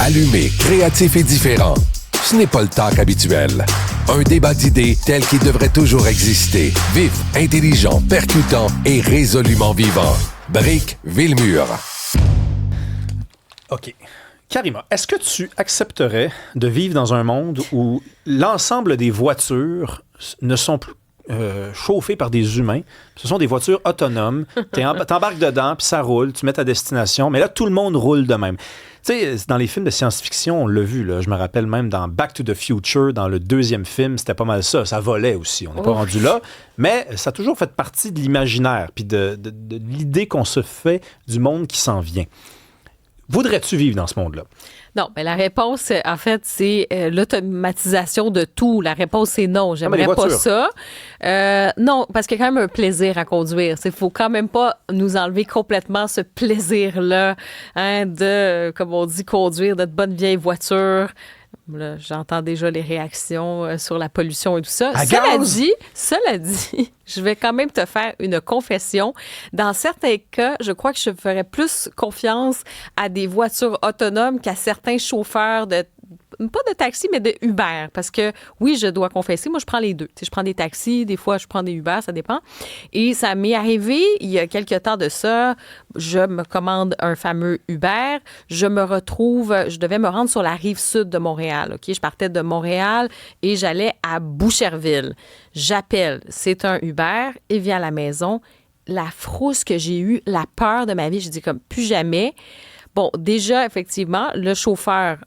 Allumé, créatif et différent. Ce n'est pas le talk habituel. Un débat d'idées tel qu'il devrait toujours exister. Vif, intelligent, percutant et résolument vivant. Brick Villemur. OK. Karima, est-ce que tu accepterais de vivre dans un monde où l'ensemble des voitures ne sont plus chauffées par des humains? Ce sont des voitures autonomes. T'embarques dedans, puis ça roule, tu mets ta destination, mais là, tout le monde roule de même. Tu sais, dans les films de science-fiction, on l'a vu, là, je me rappelle même dans Back to the Future, dans le deuxième film, c'était pas mal ça. Ça volait aussi, on n'est pas rendu là. Mais ça a toujours fait partie de l'imaginaire, puis de l'idée qu'on se fait du monde qui s'en vient. Voudrais-tu vivre dans ce monde-là? Non, mais la réponse, en fait, c'est l'automatisation de tout. La réponse, c'est non. J'aimerais pas ça. Non, parce qu'il y a quand même un plaisir à conduire. Il faut quand même pas nous enlever complètement ce plaisir-là de, comme on dit, conduire notre bonne vieille voiture. Là, j'entends déjà les réactions sur la pollution et tout ça. Cela dit, je vais quand même te faire une confession. Dans certains cas, je crois que je ferais plus confiance à des voitures autonomes qu'à certains chauffeurs pas de taxi, mais de Uber. Parce que, oui, je dois confesser, moi, je prends les deux. Je prends des taxis, des fois, je prends des Uber, ça dépend. Et ça m'est arrivé, il y a quelques temps de ça, je me commande un fameux Uber. Je devais me rendre sur la rive sud de Montréal. OK? Je partais de Montréal et j'allais à Boucherville. J'appelle, c'est un Uber, il vient à la maison. La frousse que j'ai eue, la peur de ma vie, j'ai dit comme plus jamais. Bon, déjà, effectivement, le chauffeur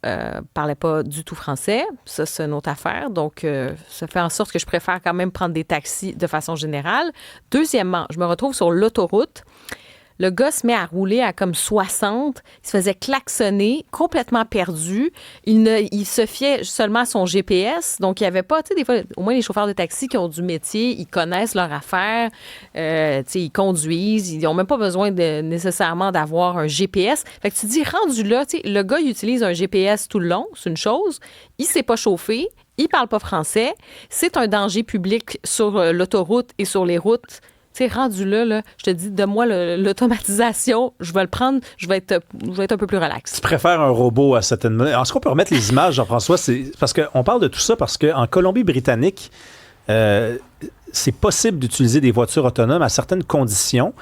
parlait pas du tout français. Ça, c'est une autre affaire. Donc, ça fait en sorte que je préfère quand même prendre des taxis de façon générale. Deuxièmement, je me retrouve sur l'autoroute. Le gars se met à rouler à comme 60. Il se faisait klaxonner, complètement perdu. Il se fiait seulement à son GPS. Donc, il n'y avait pas, tu sais, des fois, au moins les chauffeurs de taxi qui ont du métier, ils connaissent leur affaire. Tu sais, ils conduisent. Ils n'ont même pas besoin nécessairement d'avoir un GPS. Fait que tu te dis, rendu là, tu sais, le gars, il utilise un GPS tout le long. C'est une chose. Il ne s'est pas chauffé. Il ne parle pas français. C'est un danger public sur l'autoroute et sur les routes. Tu sais, rendu là, je te dis, donne-moi l'automatisation, je vais le prendre, je vais être un peu plus relax. Tu préfères un robot à certaines... Est-ce qu'on peut remettre les images, Jean-François? C'est parce qu'on parle de tout ça parce qu'en Colombie-Britannique, c'est possible d'utiliser des voitures autonomes à certaines conditions.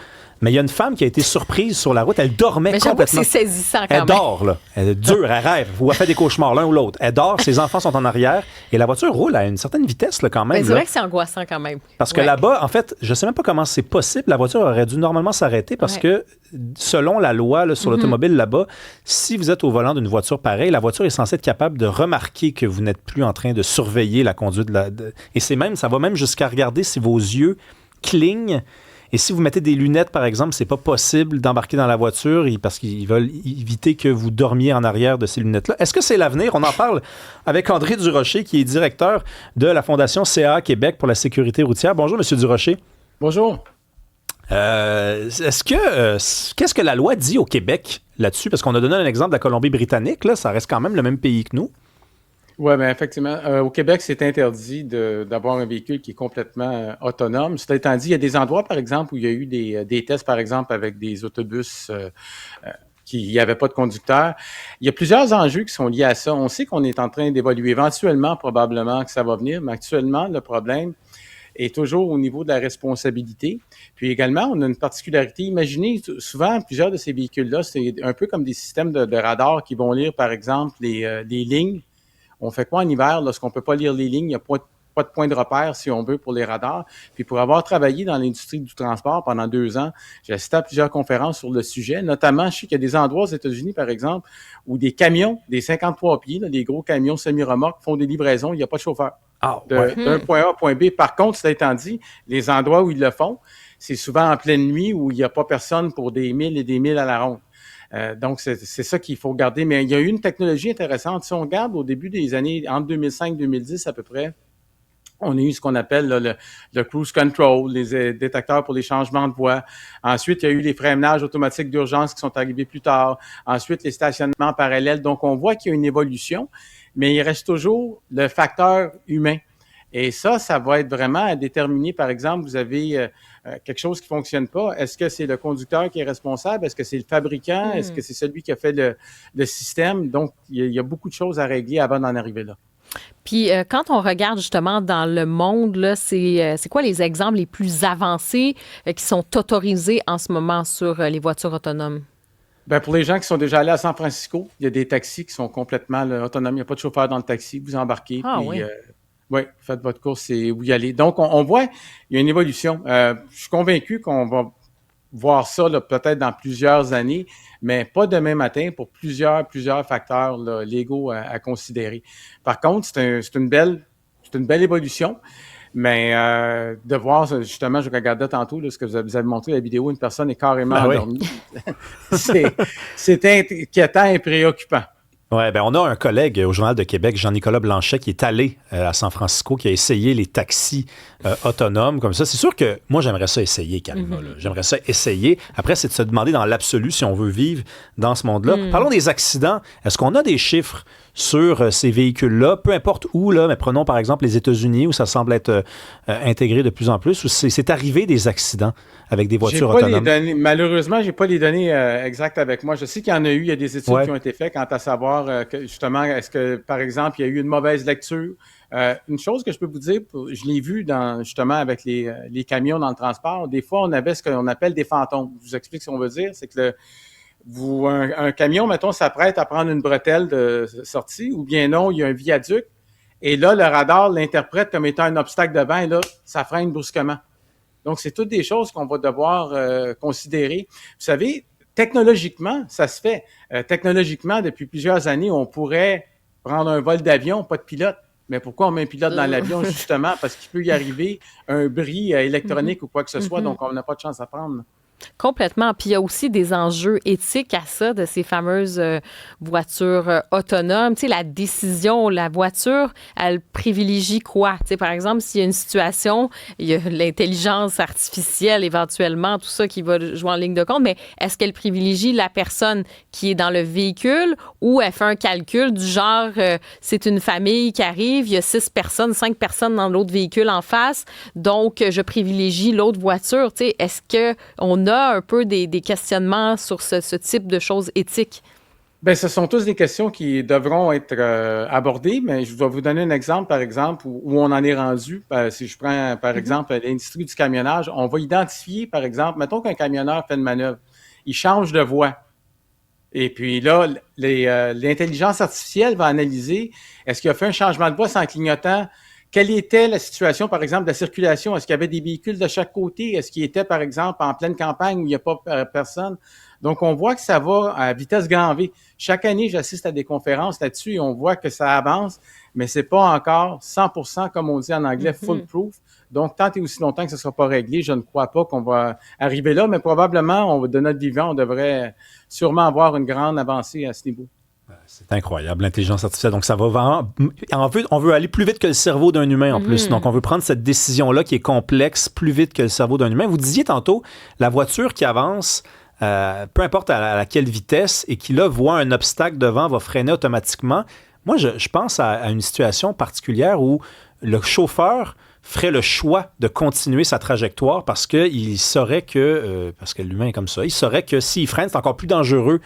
Mais il y a une femme qui a été surprise sur la route. Elle dormait complètement. Mais c'est saisissant quand même. Elle dort, là. Elle est dure, elle rêve. Ou elle fait des cauchemars, l'un ou l'autre. Elle dort, ses enfants sont en arrière. Et la voiture roule à une certaine vitesse, là, quand même. Mais c'est vrai que c'est angoissant quand même. Parce que là-bas, en fait, je ne sais même pas comment c'est possible. La voiture aurait dû normalement s'arrêter parce que, selon la loi là, sur l'automobile là-bas, si vous êtes au volant d'une voiture pareille, la voiture est censée être capable de remarquer que vous n'êtes plus en train de surveiller la conduite. Et ça va même jusqu'à regarder si vos yeux clignent. Et si vous mettez des lunettes, par exemple, c'est pas possible d'embarquer dans la voiture parce qu'ils veulent éviter que vous dormiez en arrière de ces lunettes-là. Est-ce que c'est l'avenir? On en parle avec André Durocher, qui est directeur de la Fondation CAA Québec pour la sécurité routière. Bonjour, M. Durocher. Bonjour. Qu'est-ce que la loi dit au Québec là-dessus? Parce qu'on a donné un exemple de la Colombie-Britannique. Là, ça reste quand même le même pays que nous. Oui, bien effectivement. Au Québec, c'est interdit d'avoir un véhicule qui est complètement autonome. Cela étant dit, il y a des endroits, par exemple, où il y a eu des tests, par exemple, avec des autobus qui n'y avait pas de conducteur. Il y a plusieurs enjeux qui sont liés à ça. On sait qu'on est en train d'évoluer. Éventuellement, probablement que ça va venir, mais actuellement, le problème est toujours au niveau de la responsabilité. Puis également, on a une particularité. Imaginez, souvent, plusieurs de ces véhicules-là, c'est un peu comme des systèmes de radar qui vont lire, par exemple, les lignes. On fait quoi en hiver lorsqu'on ne peut pas lire les lignes? Il n'y a pas de point de repère, si on veut, pour les radars. Puis pour avoir travaillé dans l'industrie du transport pendant 2 ans, j'ai assisté à plusieurs conférences sur le sujet. Notamment, je sais qu'il y a des endroits aux États-Unis, par exemple, où des camions, des 53 pieds, là, des gros camions semi-remorques, font des livraisons, il n'y a pas de chauffeur. D'un point A à point B. Par contre, cela étant dit, les endroits où ils le font, c'est souvent en pleine nuit où il n'y a pas personne pour des milles et des milles à la ronde. Donc, c'est ça qu'il faut garder. Mais il y a eu une technologie intéressante. Si on regarde au début des années, entre 2005 et 2010 à peu près, on a eu ce qu'on appelle là, le cruise control, les détecteurs pour les changements de voie. Ensuite, il y a eu les freinages automatiques d'urgence qui sont arrivés plus tard. Ensuite, les stationnements parallèles. Donc, on voit qu'il y a une évolution, mais il reste toujours le facteur humain. Et ça va être vraiment à déterminer. Par exemple, vous avez quelque chose qui ne fonctionne pas. Est-ce que c'est le conducteur qui est responsable? Est-ce que c'est le fabricant? Est-ce que c'est celui qui a fait le système? Donc, il y a beaucoup de choses à régler avant d'en arriver là. Puis, quand on regarde justement dans le monde, là, c'est quoi les exemples les plus avancés qui sont autorisés en ce moment sur les voitures autonomes? Bien, pour les gens qui sont déjà allés à San Francisco, il y a des taxis qui sont complètement autonomes. Il n'y a pas de chauffeur dans le taxi. Vous embarquez. Ah puis, oui. oui, faites votre course et vous y allez. Donc, on voit, il y a une évolution. Je suis convaincu qu'on va voir ça là, peut-être dans plusieurs années, mais pas demain matin pour plusieurs facteurs là, légaux à considérer. Par contre, c'est une belle évolution. Mais de voir, justement, je regardais tantôt là, ce que vous avez montré la vidéo, une personne est carrément endormie. C'est inquiétant et préoccupant. Oui, bien, on a un collègue au Journal de Québec, Jean-Nicolas Blanchet, qui est allé à San Francisco, qui a essayé les taxis autonomes comme ça. C'est sûr que moi, j'aimerais ça essayer, Karima. J'aimerais ça essayer. Après, c'est de se demander dans l'absolu si on veut vivre dans ce monde-là. Parlons des accidents. Est-ce qu'on a des chiffres sur ces véhicules-là, peu importe où, là, mais prenons par exemple les États-Unis où ça semble être intégré de plus en plus, où c'est arrivé des accidents avec des voitures autonomes? Malheureusement, je n'ai pas les données exactes avec moi. Je sais qu'il y en a eu, il y a des études qui ont été faites quant à savoir que justement, est-ce que, par exemple, il y a eu une mauvaise lecture? Une chose que je peux vous dire, je l'ai vu justement avec les camions dans le transport, des fois, on avait ce qu'on appelle des fantômes. Je vous explique ce qu'on veut dire, c'est que un camion, mettons, s'apprête à prendre une bretelle de sortie, ou bien non, il y a un viaduc, et là, le radar l'interprète comme étant un obstacle devant, et là, ça freine brusquement. Donc, c'est toutes des choses qu'on va devoir considérer. Vous savez, technologiquement, ça se fait. Technologiquement, depuis plusieurs années, on pourrait prendre un vol d'avion, pas de pilote. Mais pourquoi on met un pilote dans l'avion? Justement, parce qu'il peut y arriver un bris électronique ou quoi que ce soit, donc on n'a pas de chance à prendre. Complètement. Puis il y a aussi des enjeux éthiques à ça, de ces fameuses voitures autonomes. Tu sais, la décision, la voiture, elle privilégie quoi? Tu sais, par exemple, s'il y a une situation, il y a l'intelligence artificielle éventuellement, tout ça qui va jouer en ligne de compte, mais est-ce qu'elle privilégie la personne qui est dans le véhicule ou elle fait un calcul du genre, c'est une famille qui arrive, il y a 6 personnes, 5 personnes dans l'autre véhicule en face, donc je privilégie l'autre voiture. Tu sais, est-ce qu'on a un peu des questionnements sur ce type de choses éthiques? Bien, ce sont tous des questions qui devront être abordées, mais je vais vous donner un exemple, par exemple, où on en est rendu. Si je prends, par exemple, l'industrie du camionnage, on va identifier, par exemple, mettons qu'un camionneur fait une manœuvre, il change de voie. Et puis là, l'intelligence artificielle va analyser, est-ce qu'il a fait un changement de voie sans clignotant? Quelle était la situation, par exemple, de la circulation? Est-ce qu'il y avait des véhicules de chaque côté? Est-ce qu'il était, par exemple, en pleine campagne où il n'y a pas personne? Donc, on voit que ça va à vitesse grand V. Chaque année, j'assiste à des conférences là-dessus et on voit que ça avance, mais c'est pas encore 100%, comme on dit en anglais, foolproof. Donc, tant et aussi longtemps que ce ne sera pas réglé, je ne crois pas qu'on va arriver là, mais probablement, de notre vivant, on devrait sûrement avoir une grande avancée à ce niveau. C'est incroyable, l'intelligence artificielle. Donc, ça va vraiment... On veut aller plus vite que le cerveau d'un humain, en plus. Donc, on veut prendre cette décision-là qui est complexe plus vite que le cerveau d'un humain. Vous disiez tantôt, la voiture qui avance, peu importe à laquelle vitesse, et qui, là, voit un obstacle devant, va freiner automatiquement. Moi, je pense à une situation particulière où le chauffeur ferait le choix de continuer sa trajectoire parce qu'il saurait que... parce que l'humain est comme ça. Il saurait que s'il freine, c'est encore plus dangereux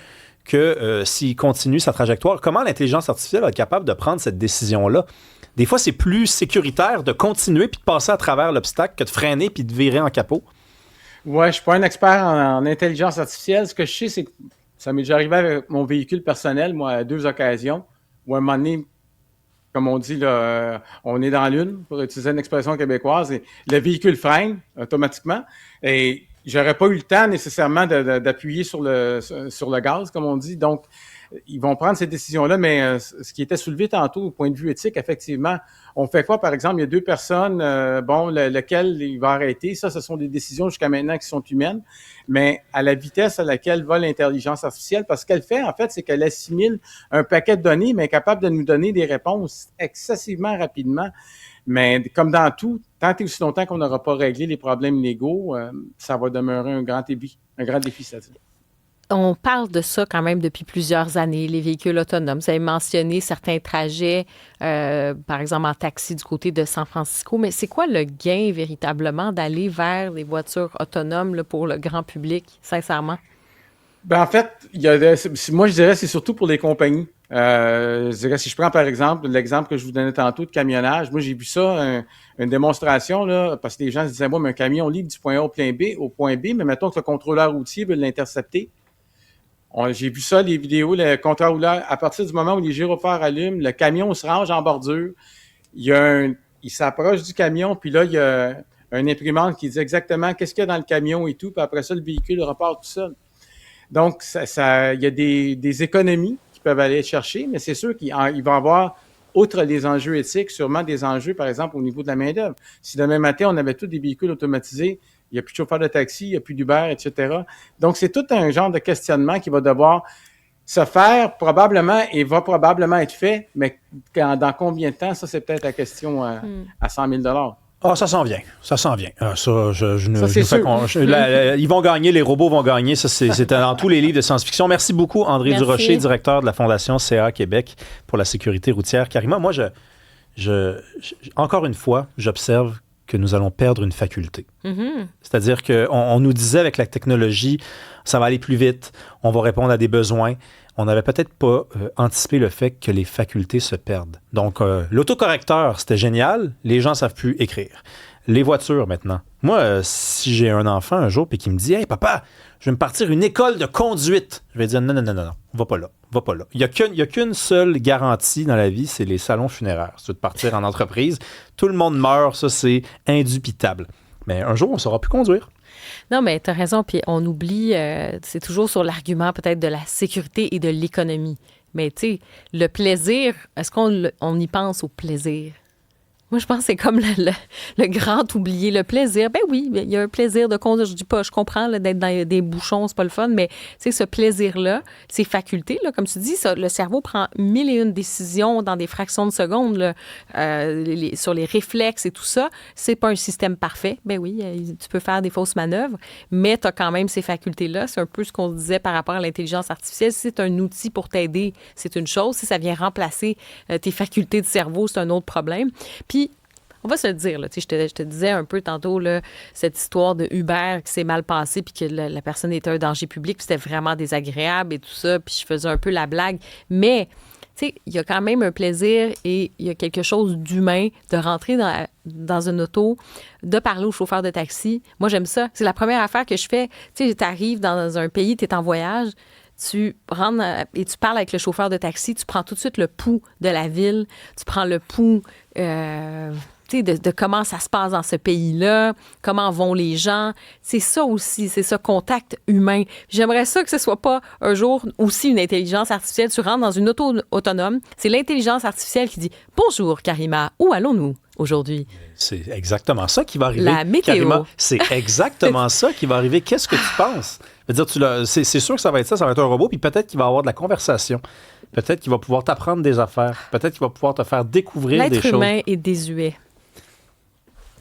que s'il continue sa trajectoire. Comment l'intelligence artificielle va être capable de prendre cette décision-là? Des fois, c'est plus sécuritaire de continuer puis de passer à travers l'obstacle que de freiner puis de virer en capot. Oui, je ne suis pas un expert en intelligence artificielle. Ce que je sais, c'est que ça m'est déjà arrivé avec mon véhicule personnel, moi, à 2 occasions, où à un moment donné, comme on dit, là, on est dans l'une, pour utiliser une expression québécoise, et le véhicule freine automatiquement. Et j'aurais pas eu le temps nécessairement d'appuyer sur le gaz, comme on dit. Donc, ils vont prendre ces décisions-là, mais ce qui était soulevé tantôt au point de vue éthique, effectivement, on fait quoi? Par exemple, il y a 2 personnes, lequel il va arrêter. Ça, ce sont des décisions jusqu'à maintenant qui sont humaines, mais à la vitesse à laquelle va l'intelligence artificielle, parce qu'elle fait, en fait, c'est qu'elle assimile un paquet de données, mais est capable de nous donner des réponses excessivement rapidement. Mais comme dans tout, tant et aussi longtemps qu'on n'aura pas réglé les problèmes légaux, ça va demeurer un grand défi, c'est-à-dire. on parle de ça quand même depuis plusieurs années, les véhicules autonomes. Vous avez mentionné certains trajets, par exemple en taxi du côté de San Francisco, mais c'est quoi le gain véritablement d'aller vers les voitures autonomes là, pour le grand public, sincèrement? Ben en fait, moi je dirais que c'est surtout pour les compagnies. Je dirais, si je prends par exemple l'exemple que je vous donnais tantôt de camionnage, moi j'ai vu ça, une démonstration, là, parce que les gens se disaient, moi, mais un camion livre du point A au point B, mais mettons que le contrôleur routier veut l'intercepter. J'ai vu ça, les vidéos, le contrôleur, à partir du moment où les gyrophares allument, le camion se range en bordure, il s'approche du camion, puis là, il y a un imprimante qui dit exactement qu'est-ce qu'il y a dans le camion et tout, puis après ça, le véhicule repart tout seul. Donc, il y a des économies qui peuvent aller chercher, mais c'est sûr qu'il va y avoir, outre les enjeux éthiques, sûrement des enjeux, par exemple, au niveau de la main-d'œuvre. Si demain matin, on avait tous des véhicules automatisés, il n'y a plus de chauffeur de taxi, il n'y a plus d'Uber, etc. Donc, c'est tout un genre de questionnement qui va devoir se faire probablement et va probablement être fait, mais dans combien de temps? Ça, c'est peut-être la question à 100 000 $. Ah, ça s'en vient. Ça s'en vient. C'est ils vont gagner, les robots vont gagner. Ça, c'est dans tous les livres de science-fiction. Merci beaucoup, André Durocher, directeur de la Fondation CA Québec pour la sécurité routière. Karima, moi, encore une fois, j'observe que nous allons perdre une faculté. Mm-hmm. C'est-à-dire qu'on nous disait avec la technologie, ça va aller plus vite, on va répondre à des besoins. On n'avait peut-être pas anticipé le fait que les facultés se perdent. Donc, l'autocorrecteur, c'était génial. Les gens ne savent plus écrire. Les voitures, maintenant. Moi, si j'ai un enfant un jour et qui me dit « Hey, papa, je vais me partir une école de conduite. » Je vais dire « Non, va pas là. Va pas là. » Il n'y a qu'une seule garantie dans la vie, c'est les salons funéraires. C'est de partir en entreprise. Tout le monde meurt, ça, c'est indubitable. Mais un jour, on ne saura plus conduire. Non, mais tu as raison. Puis on oublie, c'est toujours sur l'argument peut-être de la sécurité et de l'économie. Mais tu sais, le plaisir, est-ce qu'on y pense au plaisir? Moi, je pense que c'est comme le grand oublié, le plaisir. Ben oui, il y a un plaisir de conduire. Je dis pas, je comprends là, d'être dans des bouchons, c'est pas le fun, mais tu sais, ce plaisir-là, ces facultés-là, comme tu dis, ça, le cerveau prend 1001 décisions dans des fractions de secondes là, sur les réflexes et tout ça. C'est pas un système parfait. Ben oui, tu peux faire des fausses manœuvres, mais tu as quand même ces facultés-là. C'est un peu ce qu'on disait par rapport à l'intelligence artificielle. Si c'est un outil pour t'aider, c'est une chose. Si ça vient remplacer tes facultés de cerveau, c'est un autre problème. Puis, on va se le dire, là, je te disais un peu tantôt là, cette histoire de Uber qui s'est mal passée puis que la personne était un danger public, puis c'était vraiment désagréable et tout ça, puis je faisais un peu la blague. Mais, tu sais, il y a quand même un plaisir et il y a quelque chose d'humain de rentrer dans une auto, de parler au chauffeur de taxi. Moi, j'aime ça. C'est la première affaire que je fais. Tu sais, tu arrives dans un pays, tu es en voyage, tu rentres et tu parles avec le chauffeur de taxi, tu prends tout de suite le pouls de la ville, tu prends le pouls de comment ça se passe dans ce pays-là, comment vont les gens. C'est ça aussi, c'est ce contact humain. J'aimerais ça que ce soit pas un jour aussi une intelligence artificielle. Tu rentres dans une auto autonome, c'est l'intelligence artificielle qui dit « Bonjour Karima, où allons-nous aujourd'hui? » C'est exactement ça qui va arriver. La météo. Karima, c'est exactement ça qui va arriver. Qu'est-ce que tu penses? Je veux dire, c'est sûr que ça va être ça va être un robot, puis peut-être qu'il va avoir de la conversation. Peut-être qu'il va pouvoir t'apprendre des affaires. Peut-être qu'il va pouvoir te faire découvrir des choses. L'être humain est désuet.